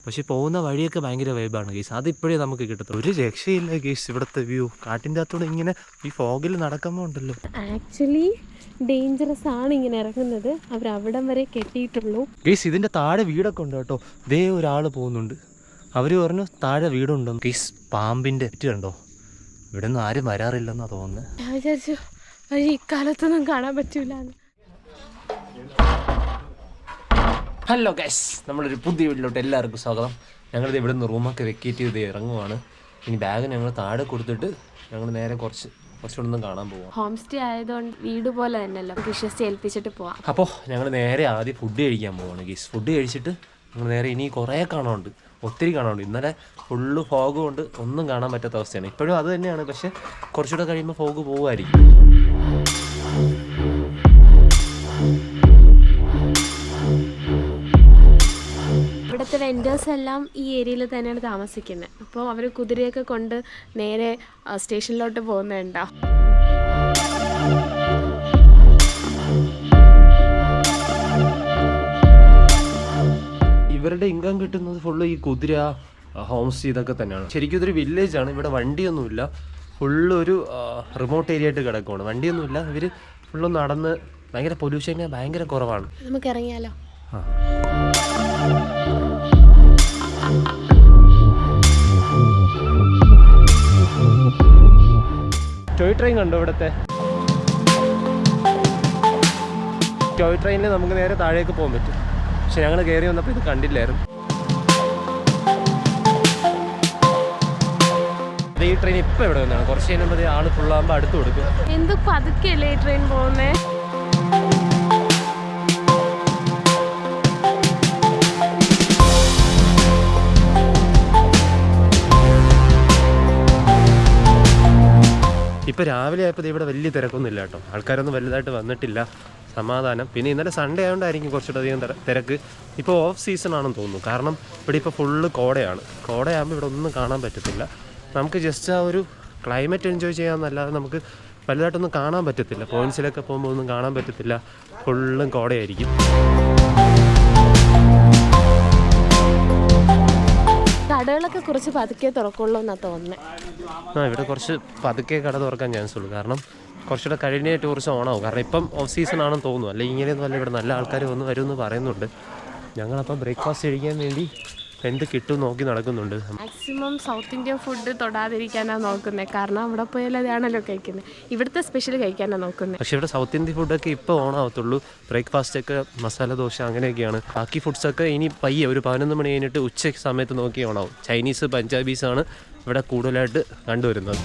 പക്ഷെ പോകുന്ന വഴിയൊക്കെ ഭയങ്കര വൈബാണ് ഗീസ്. അതിപ്പോഴേ നമുക്ക് കിട്ടത്തുള്ളൂ. ഒരു രക്ഷയില്ല ഗീസ് ഇവിടുത്തെ വ്യൂ. കാട്ടിൻ്റെ അകത്തൂടെ ഇങ്ങനെ ഈ ഫോഗിൽ നടക്കുമ്പോൾ ഉണ്ടല്ലോ, ആക്ച്വലി ഡേഞ്ചറസ് ആണ് ഇങ്ങനെ ഇറങ്ങുന്നത്. അവർ അവിടം വരെ കെട്ടിയിട്ടുള്ളൂ ഗീസ്. ഇതിൻ്റെ താഴെ വീടൊക്കെ ഉണ്ട് കേട്ടോ. ദേ ഒരാൾ പോകുന്നുണ്ട്. അവർ പറഞ്ഞു താഴെ വീടുണ്ടെന്ന്. ഗീസ് പാമ്പിൻ്റെ കണ്ടോ, ഇവിടെ നിന്ന് ആരും വരാറില്ലെന്നാണ് തോന്നുന്നത്. ഞാൻ വിചാരിച്ചു വഴി ഇക്കാലത്തൊന്നും കാണാൻ പറ്റൂല. ഹലോ ഗൈസ്, നമ്മളൊരു പുതിയ വീട്ടിലോട്ട് എല്ലാവർക്കും സ്വാഗതം. ഞങ്ങളിത് ഇവിടെ നിന്ന് റൂമൊക്കെ വെക്കേറ്റ് ചെയ്ത് ഇറങ്ങുവാണ്. ഇനി ബാഗ് ഞങ്ങൾ താഴെ കൊടുത്തിട്ട് ഞങ്ങൾ നേരെ കുറച്ചുകൂടെ കാണാൻ പോവാം. ഹോം സ്റ്റേ ആയതുകൊണ്ട് വീട് പോലെ തന്നെയല്ലോ, വിശ്വസിച്ച് ഏൽപ്പിച്ചിട്ട് പോവാം. അപ്പോൾ ഞങ്ങൾ നേരെ ആദ്യം ഫുഡ് കഴിക്കാൻ പോവാണ് ഗൈസ്. ഫുഡ് കഴിച്ചിട്ട് ഞങ്ങൾ നേരെ ഇനി കുറേ കാണാനുണ്ട്, ഒത്തിരി കാണാനുണ്ട്. ഇന്നലെ ഫുള്ള് ഫോഗ് കൊണ്ട് ഒന്നും കാണാൻ പറ്റാത്ത അവസ്ഥയാണ്. ഇപ്പോഴും അത് തന്നെയാണ്, പക്ഷേ കുറച്ചുകൂടെ കഴിയുമ്പോൾ ഫോഗ് പോകുമായിരിക്കും. ഇവിടുത്തെ വെൻഡേഴ്സ് എല്ലാം ഈ ഏരിയയിൽ തന്നെയാണ് താമസിക്കുന്നത്. അപ്പോൾ അവർ കുതിരയൊക്കെ കൊണ്ട് നേരെ സ്റ്റേഷനിലോട്ട് പോകുന്നുണ്ടോ. ഇവരുടെ ഇൻകം കിട്ടുന്നത് ഫുള്ള് ഈ കുതിര, ഹോം സ്റ്റേ ഇതൊക്കെ തന്നെയാണ്. ശരിക്കും ഇതൊരു വില്ലേജാണ്. ഇവിടെ വണ്ടിയൊന്നുമില്ല. ഫുള്ള് ഒരു റിമോട്ട് ഏരിയ ആയിട്ട് കിടക്കുവാണ്. വണ്ടിയൊന്നുമില്ല. ഇവർ ഫുള്ള് നടന്ന് ഭയങ്കര പൊല്യൂഷൻ ഭയങ്കര കുറവാണ്. നമുക്ക് ഇറങ്ങിയാലോ? ടോയ് ട്രെയിൻ കണ്ടോ ഇവിടുത്തെ? ടോയ് ട്രെയിനിൽ നമുക്ക് നേരെ താഴേക്ക് പോകാൻ പറ്റും. പക്ഷെ ഞങ്ങൾ കയറി വന്നപ്പോൾ ഇത് കണ്ടില്ലായിരുന്നു. ഈ ട്രെയിൻ ഇപ്പം ഇവിടെ വന്നതാണ്. കുറച്ച് കഴിയുമ്പോൾ ആൾ ഫുള്ളാകുമ്പോൾ അടുത്ത് കൊടുക്കും. എന്ത് പതുക്കെയല്ലേ ഈ ട്രെയിൻ പോകുന്നേ? ഇപ്പോൾ രാവിലെ ആയപ്പോൾ ഇവിടെ വലിയ തിരക്കൊന്നുമില്ല കേട്ടോ. ആൾക്കാരൊന്നും വലുതായിട്ട് വന്നിട്ടില്ല. സമാധാനം. പിന്നെ ഇന്നലെ സൺഡേ ആയതുകൊണ്ടായിരിക്കും കുറച്ചുകൂടെ അധികം തിരക്ക്. ഇപ്പോൾ ഓഫ് സീസൺ ആണെന്ന് തോന്നുന്നു. കാരണം ഇവിടെ ഇപ്പോൾ ഫുള്ള് കോടയാണ്. കോടയാകുമ്പോൾ ഇവിടെ ഒന്നും കാണാൻ പറ്റത്തില്ല. നമുക്ക് ജസ്റ്റ് ആ ഒരു ക്ലൈമറ്റ് എൻജോയ് ചെയ്യാമെന്നല്ലാതെ നമുക്ക് വലുതായിട്ടൊന്നും കാണാൻ പറ്റത്തില്ല. പോയിൻറ്റ്സിലൊക്കെ പോകുമ്പോൾ ഒന്നും കാണാൻ പറ്റത്തില്ല. ഫുള്ളും കോടയായിരിക്കും. കടകളൊക്കെ കുറച്ച് പതുക്കെ തുറക്കുള്ളൂ എന്നാണ് തോന്നുന്നത്. ഇവിടെ കുറച്ച് പതുക്കെ കട തുറക്കാൻ ചാൻസ് ഉള്ളൂ. കാരണം കുറച്ചുകൂടെ കഴിഞ്ഞ ടൂറിസം ഓണാവും. കാരണം ഇപ്പം ഓഫ് സീസൺ ആണെന്ന് തോന്നുന്നു. അല്ലെങ്കിൽ ഇങ്ങനെയൊന്നും അല്ല. ഇവിടെ നല്ല ആൾക്കാർ വരുമെന്ന് പറയുന്നുണ്ട്. ഞങ്ങളപ്പം ബ്രേക്ക്ഫാസ്റ്റ് കഴിക്കാൻ വേണ്ടി എന്ത് കിട്ടും നോക്കി നടക്കുന്നുണ്ട്. മാക്സിമം സൗത്ത് ഇന്ത്യൻ ഫുഡ് തൊടാതിരിക്കാനാണ് നോക്കുന്നത്. കാരണം അവിടെ പോയാൽ അതാണല്ലോ കഴിക്കുന്നത്. ഇവിടുത്തെ സ്പെഷ്യൽ കഴിക്കാനാണ് നോക്കുന്നത്. പക്ഷേ ഇവിടെ സൗത്ത് ഇന്ത്യൻ ഫുഡൊക്കെ ഇപ്പോൾ ഓണാവത്തുള്ളൂ. ബ്രേക്ക്ഫാസ്റ്റൊക്കെ മസാല ദോശ അങ്ങനെയൊക്കെയാണ്. ബാക്കി ഫുഡ്സൊക്കെ ഇനി പയ്യെ ഒരു 11 മണി കഴിഞ്ഞിട്ട് ഉച്ച സമയത്ത് നോക്കി ഓണാവും. ചൈനീസ്, പഞ്ചാബീസാണ് ഇവിടെ കൂടുതലായിട്ട് കണ്ടുവരുന്നത്.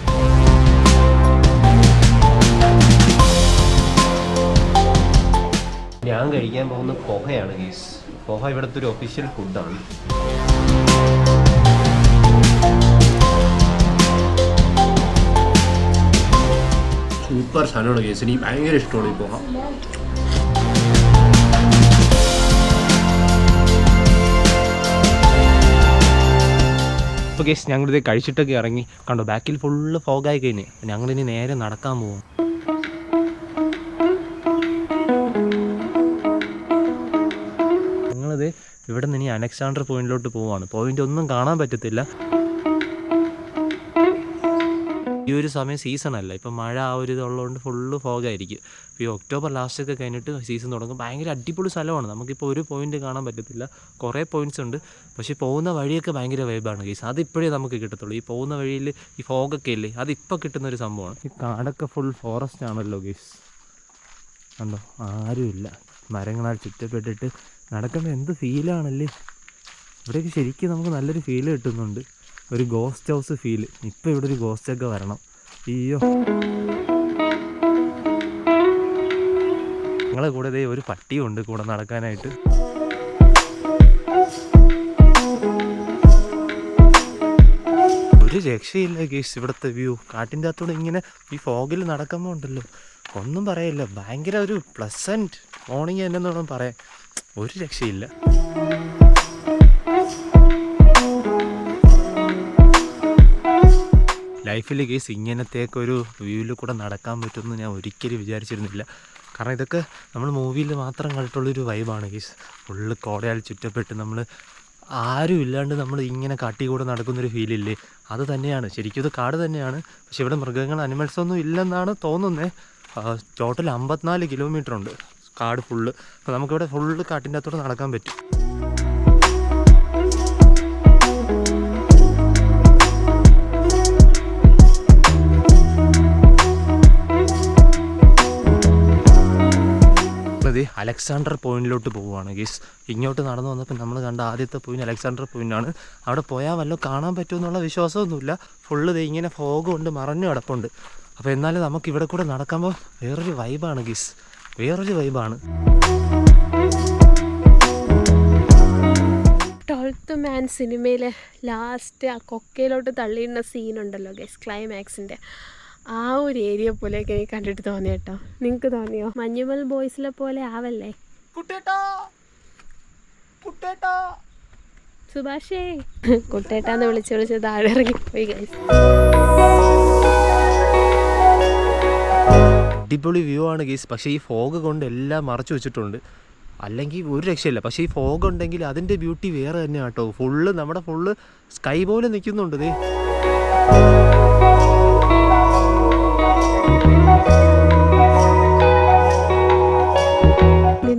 ഞാൻ കഴിക്കാൻ പോകുന്ന പോഹയാണ് ഗീസ്. പോഹ ഇവിടുത്തെ ഒരു ഒഫീഷ്യൽ ഫുഡാണ്. സൂപ്പർ സാധനമാണ് ഗീസ്. എനിക്ക് ഭയങ്കര ഇഷ്ടമാണ് ഈ പോഹ. ഇപ്പോൾ ഗീസ് ഞങ്ങളിത് കഴിച്ചിട്ടൊക്കെ ഇറങ്ങി. കണ്ടോ ബാക്കിൽ ഫുള്ള് ഫോഗായി കഴിഞ്ഞ്. ഞങ്ങളിനി നേരെ നടക്കാൻ പോകും. ഇവിടെ നിന്ന് ഇനി അലക്സാണ്ടർ പോയിന്റിലോട്ട് പോവാണ്. പോയിന്റ് ഒന്നും കാണാൻ പറ്റത്തില്ല. ഈ ഒരു സമയം സീസണല്ല. ഇപ്പം മഴ ആ ഒരു ഇതുള്ളതുകൊണ്ട് ഫുള്ള് ഫോഗായിരിക്കും. ഇപ്പോൾ ഈ ഒക്ടോബർ ലാസ്റ്റൊക്കെ കഴിഞ്ഞിട്ട് സീസൺ തുടങ്ങും. ഭയങ്കര അടിപൊളി സ്ഥലമാണ്. നമുക്കിപ്പോൾ ഒരു പോയിന്റ് കാണാൻ പറ്റത്തില്ല. കുറേ പോയിന്റ്സ് ഉണ്ട്. പക്ഷേ പോകുന്ന വഴിയൊക്കെ ഭയങ്കര വൈബാണ് ഗീസ്. അതിപ്പോഴേ നമുക്ക് കിട്ടത്തുള്ളൂ. ഈ പോകുന്ന വഴിയിൽ ഈ ഫോഗൊക്കെ ഇല്ലേ, അതിപ്പോൾ കിട്ടുന്നൊരു സംഭവമാണ്. ഈ കാടൊക്കെ ഫുൾ ഫോറസ്റ്റ് ആണല്ലോ ഗീസ്. കണ്ടോ, ആരുമില്ല. മരങ്ങളാൽ ചുറ്റപ്പെട്ടിട്ട് നടക്കുമ്പോൾ എന്ത് ഫീലാണല്ലേ. ഇവിടെയൊക്കെ ശരിക്കും നമുക്ക് നല്ലൊരു ഫീല് കിട്ടുന്നുണ്ട്. ഒരു ഗോസ്റ്റ് ഹൗസ് ഫീല്. ഇപ്പോൾ ഇവിടെ ഒരു ഗോസ്റ്റൊക്കെ വരണം. അയ്യോ, ഞങ്ങളെ കൂടെ ദേ ഒരു പട്ടിയുണ്ട് കൂടെ നടക്കാനായിട്ട്. ഒരു രക്ഷയില്ല ഗേസ് ഇവിടുത്തെ വ്യൂ. കാട്ടിൻ്റെ അകത്തൂടെ ഇങ്ങനെ ഈ ഫോഗിൽ നടക്കുമ്പോൾ ഉണ്ടല്ലോ, ഒന്നും പറയില്ല. ഭയങ്കര ഒരു പ്ലസൻറ്റ് മോർണിംഗ് തന്നെ വേണം പറയാൻ. ഒരു രക്ഷയില്ല. ലൈഫിൽ കേസ് ഇങ്ങനത്തേക്ക് ഒരു വ്യൂവിൽ കൂടെ നടക്കാൻ പറ്റുമെന്ന് ഞാൻ ഒരിക്കലും വിചാരിച്ചിരുന്നില്ല. കാരണം ഇതൊക്കെ നമ്മൾ മൂവിയിൽ മാത്രം കണ്ടിട്ടുള്ളൊരു വൈബാണ് കേസ്. ഫുള്ള് കോടയാൽ ചുറ്റപ്പെട്ട് നമ്മൾ ആരും ഇല്ലാണ്ട് നമ്മൾ ഇങ്ങനെ കാട്ടിൽ കൂടെ നടക്കുന്നൊരു ഫീലില്ലേ, അത് തന്നെയാണ്. ശരിക്കും ഇത് കാട് തന്നെയാണ്, പക്ഷെ ഇവിടെ മൃഗങ്ങൾ അനിമൽസ് ഒന്നും ഇല്ലെന്നാണ് തോന്നുന്നത്. ടോട്ടൽ 54 കിലോമീറ്റർ ഉണ്ട് കാട് ഫുള്ള്. അപ്പോൾ നമുക്കിവിടെ ഫുള്ള് കാട്ടിൻ്റെ അകത്തോടെ നടക്കാൻ പറ്റും. അലക്സാണ്ടർ പോയിന്റിലോട്ട് പോവുകയാണ് ഗീസ്. ഇങ്ങോട്ട് നടന്നു വന്നപ്പോൾ നമ്മൾ കണ്ട ആദ്യത്തെ പോയിന്റ് അലക്സാണ്ടർ പോയിന്റാണ്. അവിടെ പോയാൽ വല്ലതും കാണാൻ പറ്റുമെന്നുള്ള വിശ്വാസമൊന്നുമില്ല. ഫുള്ള് ഇങ്ങനെ ഫോഗ് കൊണ്ട് മറഞ്ഞു കിടപ്പുണ്ട്. അപ്പോൾ എന്നാലും നമുക്ക് ഇവിടെ കൂടെ നടക്കുമ്പോൾ വേറൊരു വൈബാണ് ഗീസ്, വേറൊരു വൈബാണ്. 12th മാൻ സിനിമയിലെ ലാസ്റ്റ് ആ കൊക്കയിലോട്ട് തള്ളിയിടുന്ന സീനുണ്ടല്ലോ ഗൈസ്, ക്ലൈമാക്സിൻ്റെ ആ ഒരു ഏരിയ പോലെയൊക്കെ എനിക്ക് കണ്ടിട്ട് തോന്നി കേട്ടോ. നിങ്ങൾക്ക് തോന്നിയോ? മഞ്ഞുമൽ ബോയ്സിലെ പോലെ ആവല്ലേ സുഭാഷേ? കുട്ടേട്ടാന്ന് വിളിച്ച് താഴെ ഇറങ്ങിപ്പോയി ഗൈസ്. അടിപൊളി വ്യൂ ആണ് ഗീസ്. പക്ഷേ ഈ ഫോഗ് കൊണ്ട് എല്ലാം മറച്ചു വെച്ചിട്ടുണ്ട്, അല്ലെങ്കിൽ ഒരു രക്ഷയില്ല. പക്ഷേ ഈ ഫോഗ് ഉണ്ടെങ്കിൽ അതിൻ്റെ ബ്യൂട്ടി വേറെ തന്നെയാണ് കേട്ടോ. ഫുള്ള് നമ്മുടെ ഫുള്ള് സ്കൈ പോലെ നിൽക്കുന്നുണ്ട്. ദേ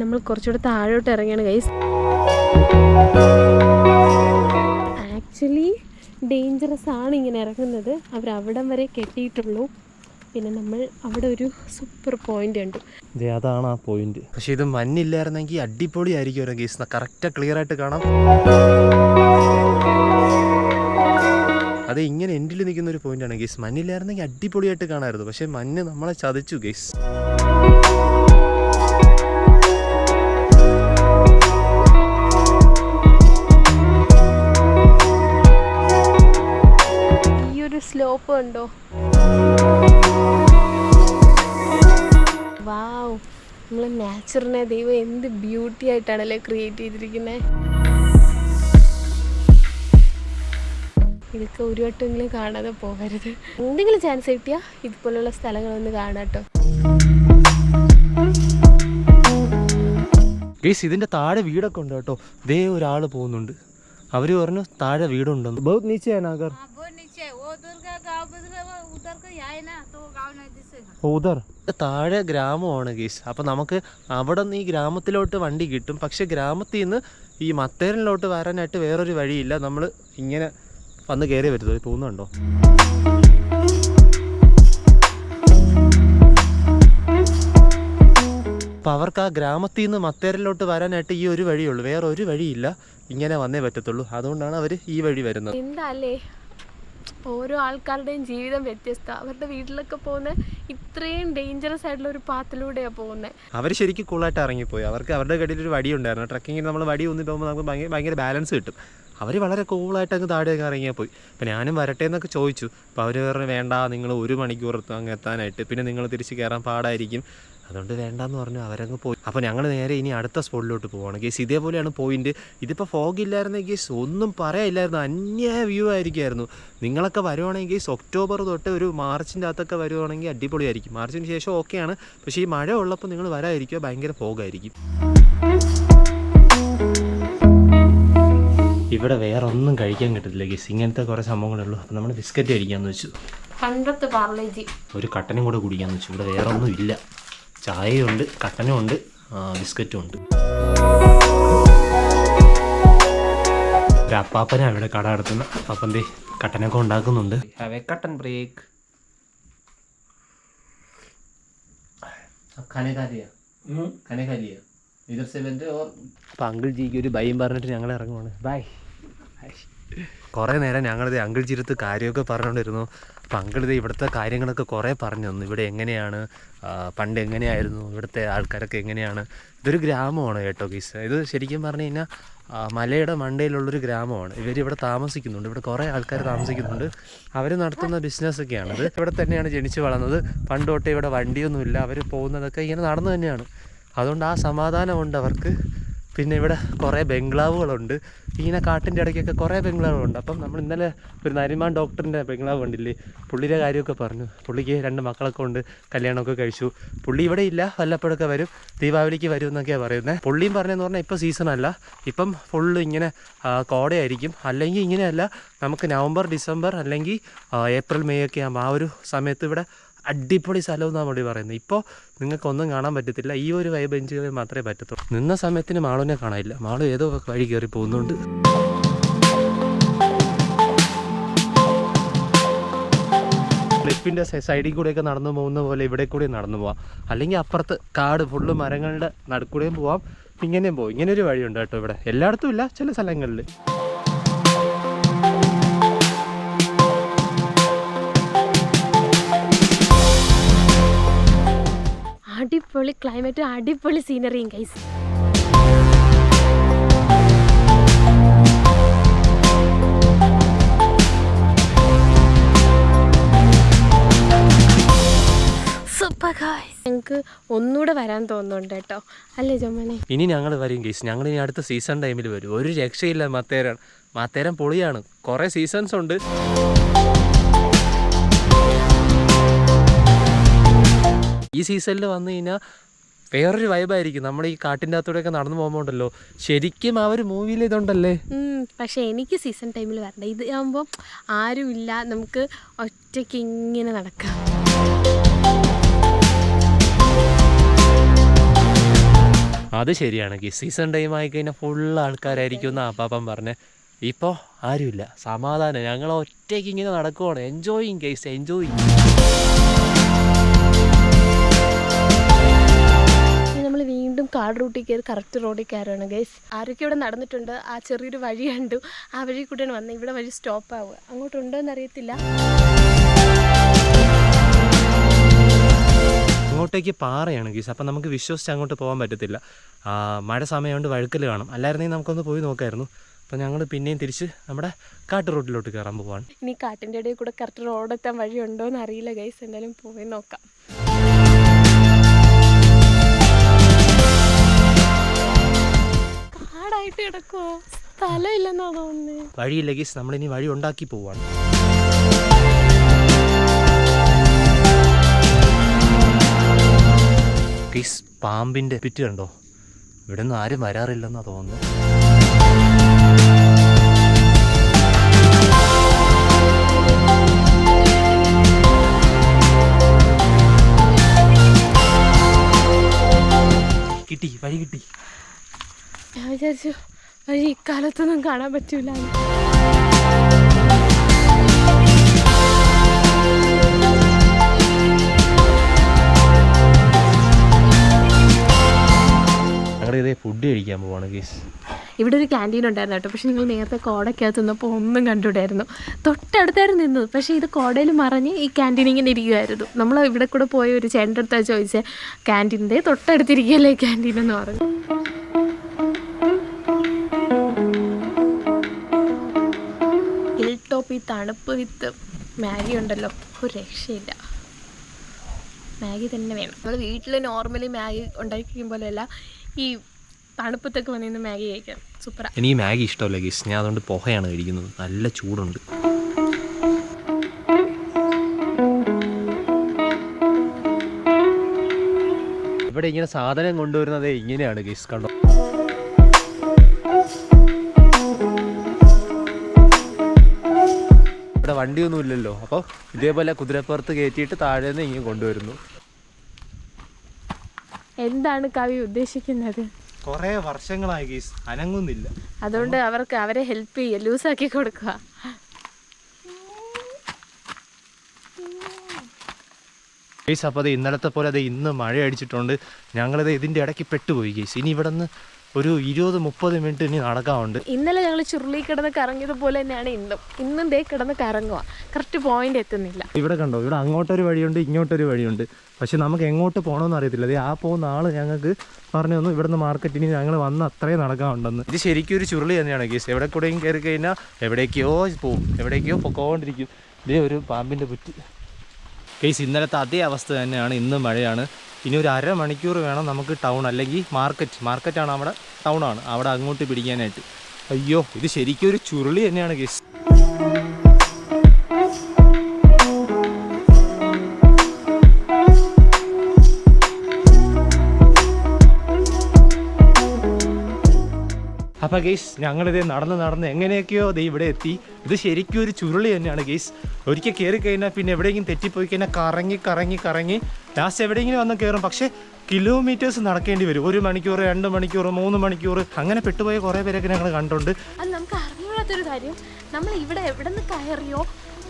നമ്മൾ കുറച്ചുകൂടെ താഴോട്ട് ഇറങ്ങിയാണ് ഗൈസ്. ആക്ച്വലി ഡേഞ്ചറസ് ആണ് ഇങ്ങനെ ഇറങ്ങുന്നത്. അവർ അവിടം വരെ കെട്ടിയിട്ടുള്ളൂ. പിന്നെ നമ്മൾ അവിടെ ഒരു സൂപ്പർ പോയിന്റ് ഉണ്ട്. അതാണ് ആ പോയിന്റ്. പക്ഷെ ഇത് മഞ്ഞില്ലായിരുന്നെങ്കിൽ അടിപൊളിയായിരിക്കും ഓരോ ഗീസ്. കറക്റ്റ് ക്ലിയർ ആയിട്ട് കാണാം. അത് ഇങ്ങനെ എൻഡിൽ നിൽക്കുന്ന ഒരു പോയിന്റാണ് ഗീസ്. മഞ്ഞില്ലായിരുന്നെങ്കിൽ അടിപൊളിയായിട്ട് കാണാമായിരുന്നു. പക്ഷെ മഞ്ഞ് നമ്മളെ ചതിച്ചു ഗീസ്. ഈ ഒരു സ്ലോപ്പ് ഉണ്ടോ? വാവ്, നമ്മൾ നാച്ചുറിനെ ദൈവം എന്ത് ബ്യൂട്ടി ആയിട്ടാണല്ലേ ക്രിയേറ്റ് ചെയ്തിരിക്കുന്നത്. ഇതൊക്കെ ഒരു വട്ടമെങ്കിലും കാണാതെ പോകരുത്. എന്തെങ്കിലും ചാൻസ് കിട്ടിയാൽ ഇതുപോലുള്ള സ്ഥലങ്ങളൊന്ന് കാണാട്ടോ. ഗൈസ് ഇതിൻ്റെ താഴെ വീടൊക്കെ ഉണ്ട് കേട്ടോ. ദേ ഒരാൾ പോകുന്നുണ്ട്. അവർ പറഞ്ഞു താഴെ വീടുണ്ടെന്ന്. ബഹുത് നീച്ചെ ആനാഗർ ഉദർ താഴെ ഗ്രാമമാണ് ഗീസ്. അപ്പോൾ നമുക്ക് അവിടെ നിന്ന് ഈ ഗ്രാമത്തിലോട്ട് വണ്ടി കിട്ടും. പക്ഷെ ഗ്രാമത്തിൽ നിന്ന് ഈ മത്തേരനിലോട്ട് വരാനായിട്ട് വേറൊരു വഴിയില്ല. നമ്മൾ ഇങ്ങനെ വന്ന് കയറി വരുന്നത് പോകുന്നുണ്ടോ? അപ്പോൾ അവർക്ക് ആ ഗ്രാമത്തിൽ നിന്ന് മത്തേരനിലോട്ട് വരാനായിട്ട് ഈ ഒരു വഴിയുള്ളൂ, വേറെ ഒരു വഴിയില്ല. ഇങ്ങനെ വന്നേ പറ്റത്തുള്ളൂ. അതുകൊണ്ടാണ് അവർ ഈ വഴി വരുന്നത്. എന്താല്ലേ, ഓരോ ആൾക്കാരുടെയും ജീവിതം വ്യത്യസ്ത. അവരുടെ വീട്ടിലൊക്കെ പോകുന്ന ഇത്രയും ഡേഞ്ചറസ് ആയിട്ടുള്ള ഒരു പാത്തിലൂടെയാണ് പോകുന്നത്. അവർ ശരിക്കും കൂളായിട്ട് ഇറങ്ങിപ്പോയി. അവർക്ക് അവരുടെ കയ്യിൽ ഒരു വടി ഉണ്ടായിരുന്നു. ട്രക്കിങ്ങിന് നമ്മൾ വടി ഒന്നി പോകുമ്പോൾ നമുക്ക് ഭയങ്കര ബാലൻസ് കിട്ടും. അവർ വളരെ കൂളായിട്ട് അങ്ങ് താഴെയൊക്കെ ഇറങ്ങിയാൽ പോയി. അപ്പോൾ ഞാനും വരട്ടെ എന്നൊക്കെ ചോദിച്ചു. അപ്പോൾ അവർ പറഞ്ഞു വേണ്ട, നിങ്ങൾ 1 മണിക്കൂർ അങ്ങ് എത്താനായിട്ട്, പിന്നെ നിങ്ങൾ തിരിച്ച് കയറാൻ പാടായിരിക്കും, അതുകൊണ്ട് വേണ്ടാന്ന് പറഞ്ഞു. അവരങ്ങ് പോയി. അപ്പോൾ ഞങ്ങൾ നേരെ ഇനി അടുത്ത സ്പോട്ടിലോട്ട് പോവുകയാണ് ഗേസ്. ഇതേപോലെയാണ് പോയിന്റ്. ഇതിപ്പോൾ ഫോഗ് ഇല്ലായിരുന്നെങ്കിൽ ഗേസ് ഒന്നും പറയാനില്ലായിരുന്നു, അന്യായ വ്യൂ ആയിരിക്കുമായിരുന്നു. നിങ്ങളൊക്കെ വരുവാണെങ്കിൽ ഗേസ് ഒക്ടോബർ തൊട്ട് ഒരു മാർച്ചിൻ്റെ അകത്തൊക്കെ വരുവാണെങ്കിൽ അടിപൊളിയായിരിക്കും. മാർച്ചിന് ശേഷം ഓക്കെയാണ്. പക്ഷേ ഈ മഴ ഉള്ളപ്പോൾ നിങ്ങൾ വരാതിരിക്കുക, ഭയങ്കര ഫോഗായിരിക്കും. ഇവിടെ വേറെ ഒന്നും കഴിക്കാൻ കിട്ടത്തില്ല ഗേസ്, ഇങ്ങനത്തെ കുറേ സംഭവങ്ങളുള്ളൂ. അപ്പോൾ നമ്മൾ ബിസ്ക്കറ്റ് കഴിക്കാമെന്ന് വെച്ചു. 100th പാർലേജി ഒരു കട്ടനും കൂടെ കുടിക്കാമെന്ന് വെച്ചു. ഇവിടെ വേറെ ഒന്നും ഇല്ല. ചായയുണ്ട്, കട്ടനും ഉണ്ട്, ബിസ്ക്കറ്റും ഉണ്ട്. ഒരു അപ്പാപ്പനാണ് ഇവിടെ കട നടത്തുന്നത്. അപ്പം ദേ കട്ടനൊക്കെ ഉണ്ടാക്കുന്നുണ്ട്. ഹാവ് എ കട്ടൻ ബ്രേക്ക്. അപ്പം അങ്കിൾ ജിക്ക് ഒരു ബൈയും പറഞ്ഞിട്ട് ഞങ്ങൾ ഇറങ്ങുവാണ്. ബൈ. കുറേ നേരം ഞങ്ങളിത് അങ്കിൾ ജിരത്ത് കാര്യമൊക്കെ പറഞ്ഞുകൊണ്ടിരുന്നു. അപ്പം അങ്കിൾ ഇത് ഇവിടുത്തെ കാര്യങ്ങളൊക്കെ കുറേ പറഞ്ഞു തന്നു. ഇവിടെ എങ്ങനെയാണ്, പണ്ട് എങ്ങനെയായിരുന്നു, ഇവിടുത്തെ ആൾക്കാരൊക്കെ എങ്ങനെയാണ്. ഇതൊരു ഗ്രാമമാണ് കേട്ടോ ഗീസ്. ഇത് ശരിക്കും പറഞ്ഞു കഴിഞ്ഞാൽ മലയുടെ മണ്ടയിലുള്ളൊരു ഗ്രാമമാണ്. ഇവരിവിടെ താമസിക്കുന്നുണ്ട്. ഇവിടെ കുറേ ആൾക്കാർ താമസിക്കുന്നുണ്ട്. അവർ നടത്തുന്ന ബിസിനസ്സൊക്കെയാണിത്. ഇവിടെ തന്നെയാണ് ജനിച്ച് വളർന്നത്. പണ്ട് തൊട്ടേ ഇവിടെ വണ്ടിയൊന്നുമില്ല. അവർ പോകുന്നതൊക്കെ ഇങ്ങനെ നടന്നു തന്നെയാണ്. അതുകൊണ്ട് ആ സമാധാനമുണ്ട് അവർക്ക്. പിന്നെ ഇവിടെ കുറേ ബംഗ്ലാവുകളുണ്ട്. ഇങ്ങനെ കാട്ടിൻ്റെ ഇടയ്ക്കൊക്കെ കുറേ ബംഗ്ലാവുകളുണ്ട്. അപ്പം നമ്മൾ ഇന്നലെ ഒരു നരിമാൻ ഡോക്ടറിൻ്റെ ബംഗ്ലാവ് കണ്ടില്ലേ, പുള്ളിയുടെ കാര്യമൊക്കെ പറഞ്ഞു. പുള്ളിക്ക് 2 മക്കളൊക്കെ ഉണ്ട്, കല്യാണമൊക്കെ കഴിച്ചു. പുള്ളി ഇവിടെ ഇല്ല, വല്ലപ്പോഴൊക്കെ വരും, ദീപാവലിക്ക് വരും എന്നൊക്കെയാണ് പറയുന്നത്. പുള്ളിയും പറഞ്ഞതെന്ന് പറഞ്ഞാൽ ഇപ്പോൾ സീസണല്ല, ഇപ്പം ഫുള്ള് ഇങ്ങനെ കോടയായിരിക്കും. അല്ലെങ്കിൽ ഇങ്ങനെയല്ല, നമുക്ക് നവംബർ ഡിസംബർ അല്ലെങ്കിൽ ഏപ്രിൽ മെയ് ഒക്കെ ആകുമ്പോൾ ആ ഒരു സമയത്ത് ഇവിടെ അടിപൊളി സ്ഥലം എന്നാണ് പുള്ളി പറയുന്നത്. ഇപ്പോൾ നിങ്ങൾക്കൊന്നും കാണാൻ പറ്റത്തില്ല, ഈ ഒരു വൈബ് എൻജോയ് ചെയ്യാൻ മാത്രമേ പറ്റത്തുള്ളൂ. നിന്ന സമയത്തിന് മാളുവിനെ കാണാനില്ല, മാളു ഏതോ വഴി കയറി പോകുന്നുണ്ട്. ക്ലിപ്പിൻ്റെ സൈഡിൽ കൂടെയൊക്കെ നടന്നു പോകുന്ന പോലെ ഇവിടെ കൂടെ നടന്നു പോവാം, അല്ലെങ്കിൽ അപ്പുറത്ത് കാട് ഫുള്ള് മരങ്ങളുടെ നടുക്കൂടെയും പോവാം, ഇങ്ങനെയും പോവും. ഇങ്ങനെ ഒരു വഴിയുണ്ട് കേട്ടോ ഇവിടെ, എല്ലായിടത്തും ഇല്ല, ചില സ്ഥലങ്ങളിൽ. അടിപൊളി ക്ലൈമറ്റ്, അടിപൊളി സീനറിയും ഗൈസ്. Super guys. ഞങ്ങൾക്ക് ഒന്നുകൂടെ വരാൻ തോന്നുന്നുണ്ട് കേട്ടോ, അല്ലേ ജോമനെ? ഇനി ഞങ്ങൾ വരും ഗൈസ്, ഞങ്ങൾ ഇനി അടുത്ത സീസൺ ടൈമിൽ വരും. ഒരു രക്ഷയില്ല, മാത്തേരാൻ പൊളിയാണ്. കുറേ സീസൺസ് ഉണ്ട്. ഈ സീസണിൽ വന്നു കഴിഞ്ഞാൽ വേറൊരു വൈബായിരിക്കും. നമ്മൾ ഈ കാട്ടിൻ്റെ അകത്തൂടെയൊക്കെ നടന്നു പോകുമ്പോൾ ഉണ്ടല്ലോ, ശരിക്കും ആ ഒരു മൂവിയിൽ ഇതുണ്ടല്ലേ. പക്ഷേ എനിക്ക് സീസൺ ടൈമിൽ വരണ്ട. ഇത് ആകുമ്പോൾ ആരുമില്ല, നമുക്ക് ഒറ്റയ്ക്ക് ഇങ്ങനെ നടക്കാം. അത് ശരിയാണ്. ഈ സീസൺ ടൈം ആയിക്കഴിഞ്ഞാൽ ഫുൾ ആൾക്കാരായിരിക്കും എന്ന് അപ്പാപ്പൻ പറഞ്ഞ്. ഇപ്പോൾ ആരുമില്ല, സമാധാനം. ഞങ്ങൾ ഒറ്റയ്ക്ക് ഇങ്ങനെ നടക്കുവാണ്, എൻജോയിങ് ഗൈസ്, എൻജോയിങ്. നമ്മൾ വീണ്ടും കാട് റൂട്ടിൽ കയറി കറക്റ്റ് റോഡിൽ കയറുകയാണ് ഗൈസ്. ആരൊക്കെ ഇവിടെ നടന്നിട്ടുണ്ട്, ആ ചെറിയൊരു വഴി കണ്ടു, ആ വഴി കൂടെയാണ് വന്നത്. ഇവിടെ വഴി സ്റ്റോപ്പ് ആവുക, അങ്ങോട്ടുണ്ടോ എന്നറിയത്തില്ല. അങ്ങോട്ടേക്ക് പാറയാണ് ഗീസ്, അപ്പം നമുക്ക് വിശ്വസിച്ച് അങ്ങോട്ട് പോകാൻ പറ്റത്തില്ല. മഴ സമയമുണ്ട്, വഴുക്കൽ കാണും. അല്ലായിരുന്നെങ്കിൽ നമുക്കൊന്ന് പോയി നോക്കായിരുന്നു. അപ്പം ഞങ്ങൾ പിന്നെയും തിരിച്ച് നമ്മുടെ കാട്ട് റോഡിലോട്ട് കയറാൻ പോവാണ്. ഇനി കാട്ടിൻ്റെ ഇടയിൽ കൂടെ കറക്റ്റ് റോഡെത്താൻ വഴി ഉണ്ടോ എന്ന് അറിയില്ല ഗൈസ്, എന്തായാലും പോയി നോക്കാം. കാടായിട്ട് കിടക്കുമോ, സ്ഥലമില്ലെന്നാ തോന്നുന്നത്. വഴിയില്ല ഗീസ്, നമ്മളിനി വഴി ഉണ്ടാക്കി പോവാണ്. ഗീസ്, പാമ്പിൻ്റെ പിറ്റ് കണ്ടോ? ഇവിടെ നിന്ന് ആരും വരാറില്ലെന്നാ തോന്നുന്നത്. കിട്ടി, വഴി കിട്ടി. ഞാൻ വിചാരിച്ചു വഴി ഇക്കാലത്തൊന്നും കാണാൻ പറ്റൂല. ഞങ്ങളുടെ ഇതേ ഫുഡ് കഴിക്കാൻ പോവാണ് ഗീസ്. ഇവിടെ ഒരു ക്യാൻറ്റീൻ ഉണ്ടായിരുന്നു കേട്ടോ, പക്ഷെ നിങ്ങൾ നേരത്തെ കോടയ്ക്കകത്ത് നിന്നപ്പോൾ ഒന്നും കണ്ടുവിടായിരുന്നു. തൊട്ടടുത്തായിരുന്നു നിന്നത്, പക്ഷേ ഇത് കോടയിൽ മറിഞ്ഞ് ഈ ക്യാൻറ്റീൻ ഇങ്ങനെ ഇരിക്കുമായിരുന്നു. നമ്മൾ ഇവിടെ കൂടെ പോയ ഒരു ചേട്ടൻ്റെ അടുത്താണ് ചോദിച്ചത്, ക്യാൻറ്റീൻ്റെ തൊട്ടടുത്തിരിക്കുകയല്ലേ ക്യാൻറ്റീൻ എന്ന് പറഞ്ഞു. ഹിൽ ടോപ്പ്, ഈ തണുപ്പ് വിത്ത് മാഗി ഉണ്ടല്ലോ, ഒരു രക്ഷയില്ല. മാഗി തന്നെ വേണം. നമ്മൾ വീട്ടിൽ നോർമലി മാഗി ഉണ്ടാക്കിക്കും പോലെയല്ല, ഈ തണുപ്പത്തൊക്കെ വന്നിരുന്ന് മാഗി കഴിക്കാം, സൂപ്പറാ. എനിക്ക് മാഗി ഇഷ്ടമല്ല ഗീസ്, ഞാൻ അതുകൊണ്ട് പോഹയാണ് കഴിക്കുന്നത്. നല്ല ചൂടുണ്ട്. ഇവിടെ ഇങ്ങനെ സാധനം കൊണ്ടുവരുന്നത് ഇങ്ങനെയാണ് ഗീസ്, കണ്ടോ? ഇവിടെ വണ്ടിയൊന്നും ഇല്ലല്ലോ, അപ്പോൾ ഇതേപോലെ കുതിരപ്പുറത്ത് കയറ്റിയിട്ട് താഴെ നിന്ന് ഇങ്ങനെ കൊണ്ടുവരുന്നു. എന്താണ് കവി ഉദ്ദേശിക്കുന്നത്? കുറേ വർഷങ്ങളായി ഗീസ്, അനങ്ങുന്നില്ല. അതുകൊണ്ട് അവരെ ഹെൽപ്പ് ചെയ്യുക, ലൂസാക്കി കൊടുക്കുക. ഗീസ്, അപ്പോൾ അത് ഇന്നലത്തെ പോലെ അത് ഇന്ന് മഴ അടിച്ചിട്ടുണ്ട്. ഞങ്ങളിത് ഇതിൻ്റെ ഇടയ്ക്ക് പെട്ടുപോയി ഗീസ്. ഇനി ഇവിടെ നിന്ന് ഒരു 20-30 മിനിറ്റ് ഇനി നടക്കാറുണ്ട്. ഇന്നലെ ഞങ്ങൾ ചുരുളി കിടന്ന് കറങ്ങിയതുപോലെ തന്നെയാണ് ഇന്നും ദേ കിടന്ന് കറങ്ങുക, കറക്റ്റ് പോയിന്റ് എത്തുന്നില്ല. ഇവിടെ കണ്ടോ, ഇവിടെ അങ്ങോട്ടൊരു വഴിയുണ്ട്, ഇങ്ങോട്ടൊരു വഴിയുണ്ട്. പക്ഷെ നമുക്ക് എങ്ങോട്ട് പോകണമെന്ന് അറിയത്തില്ല. അത് ആ പോകുന്ന ആൾ ഞങ്ങൾക്ക് പറഞ്ഞു തന്നു, ഇവിടെ നിന്ന് മാർക്കറ്റിന് ഞങ്ങൾ വന്ന് അത്രയും നടക്കാറുണ്ടെന്ന്. ഇത് ശരിക്കും ഒരു ചുരുളി തന്നെയാണ് ഗീസ്. എവിടെ കൂടെയും കയറി കഴിഞ്ഞാൽ എവിടേക്കോ പോവും, എവിടേക്കോ പൊക്കോണ്ടിരിക്കും. ഇതേ ഒരു പാമ്പിൻ്റെ പുറ്റ്. ഗീസ്, ഇന്നലത്തെ അതേ അവസ്ഥ തന്നെയാണ്, ഇന്ന് മഴയാണ്. ഇനി ഒരു അരമണിക്കൂർ വേണം നമുക്ക് ടൗൺ അല്ലെങ്കിൽ മാർക്കറ്റാണ് അവിടെ ടൗണാണ് അവിടെ അങ്ങോട്ട് പിടിക്കാനായിട്ട്. അയ്യോ ഇത് ശരിക്കും ഒരു ചുരുളി തന്നെയാണ് ഗൈസ്. അപ്പോൾ ഗെയ്സ് ഞങ്ങളിത് നടന്ന് എങ്ങനെയൊക്കെയോ ഇത് ഇവിടെ എത്തി. ഇത് ശരിക്കും ഒരു ചുരുളി തന്നെയാണ് ഗെയ്സ്. ഒരിക്കൽ കയറി കഴിഞ്ഞാൽ പിന്നെ എവിടെയെങ്കിലും തെറ്റിപ്പോയി കഴിഞ്ഞാൽ കറങ്ങി ലാസ്റ്റ് എവിടെയെങ്കിലും വന്ന് കയറും. പക്ഷേ കിലോമീറ്റേഴ്സ് നടക്കേണ്ടി വരും. 1 മണിക്കൂർ 2 മണിക്കൂർ 3 മണിക്കൂർ അങ്ങനെ പെട്ടുപോയ കുറേ പേരൊക്കെ ഞങ്ങൾ കണ്ടിട്ടുണ്ട്. അത് നമുക്ക് അറിയാത്തൊരു കാര്യം, നമ്മൾ ഇവിടെ എവിടെ നിന്ന് കയറിയോ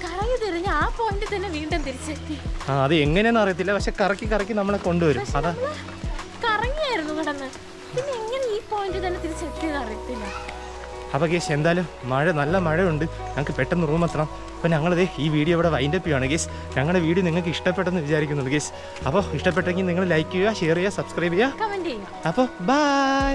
കറങ്ങി തിരിഞ്ഞ് ആ പോയിന്റ് തന്നെ വീണ്ടും തിരിച്ചെത്തി. അത് എങ്ങനെയാണെന്ന് അറിയത്തില്ല, പക്ഷെ കറക്കി നമ്മളെ കൊണ്ടുവരും. അതാ കറങ്ങിയായിരുന്നു കിടന്ന്, പിന്നെ എങ്ങനെ ഈ പോയിന്റ് തന്നെ തിരിച്ചെത്തിയത് അറിയത്തില്ല. അപ്പോൾ ഗേസ് എന്തായാലും നല്ല മഴയുണ്ട്, ഞങ്ങൾക്ക് പെട്ടെന്ന് റൂം എത്തണം. അപ്പോൾ ഞങ്ങളിത് ഈ വീഡിയോ ഇവിടെ വൈൻഡപ്പ് ചെയ്യുകയാണ് ഗേസ്. ഞങ്ങളുടെ വീഡിയോ നിങ്ങൾക്ക് ഇഷ്ടപ്പെട്ടെന്ന് വിചാരിക്കുന്നുണ്ട് ഗേസ്. അപ്പോൾ ഇഷ്ടപ്പെട്ടെങ്കിൽ നിങ്ങൾ ലൈക്ക് ചെയ്യുക, ഷെയർ ചെയ്യുക, സബ്സ്ക്രൈബ് ചെയ്യുക, കമന്റ് ചെയ്യുക. അപ്പോൾ ബൈ.